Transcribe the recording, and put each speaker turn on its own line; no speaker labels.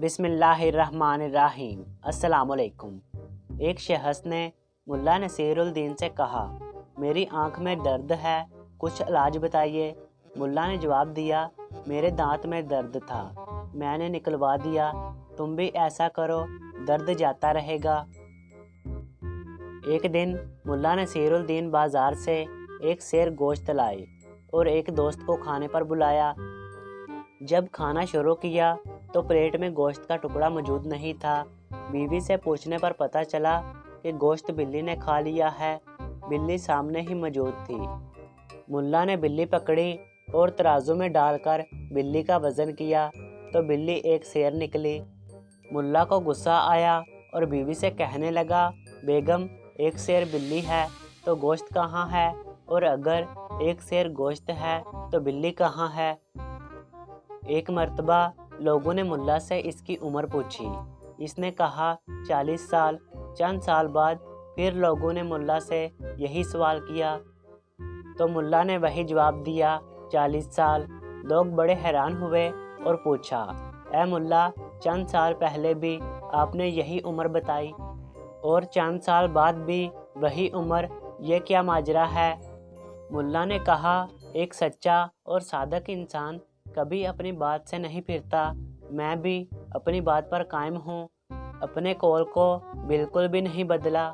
بسم اللہ الرحمن الرحیم۔ السلام علیکم۔ ایک شخص نے ملا نصیر الدین سے کہا، میری آنکھ میں درد ہے، کچھ علاج بتائیے۔ ملا نے جواب دیا، میرے دانت میں درد تھا، میں نے نکلوا دیا، تم بھی ایسا کرو، درد جاتا رہے گا۔ ایک دن ملا نصیر الدین بازار سے ایک سیر گوشت لائے اور ایک دوست کو کھانے پر بلایا۔ جب کھانا شروع کیا تو پلیٹ میں گوشت کا ٹکڑا موجود نہیں تھا۔ بیوی سے پوچھنے پر پتہ چلا کہ گوشت بلی نے کھا لیا ہے۔ بلی سامنے ہی موجود تھی۔ ملا نے بلی پکڑی اور ترازو میں ڈال کر بلی کا وزن کیا تو بلی ایک سیر نکلی۔ ملا کو غصہ آیا اور بیوی سے کہنے لگا، بیگم ایک سیر بلی ہے تو گوشت کہاں ہے، اور اگر ایک سیر گوشت ہے تو بلی کہاں ہے؟ ایک مرتبہ لوگوں نے ملا سے اس کی عمر پوچھی۔ اس نے کہا 40 سال۔ چند سال بعد پھر لوگوں نے ملا سے یہی سوال کیا تو ملا نے وہی جواب دیا، 40 سال۔ لوگ بڑے حیران ہوئے اور پوچھا، اے ملا، چند سال پہلے بھی آپ نے یہی عمر بتائی اور چند سال بعد بھی وہی عمر، یہ کیا ماجرا ہے؟ ملا نے کہا، ایک سچا اور صادق انسان کبھی اپنی بات سے نہیں پھرتا۔ میں بھی اپنی بات پر قائم ہوں، اپنے قول کو بالکل بھی نہیں بدلا۔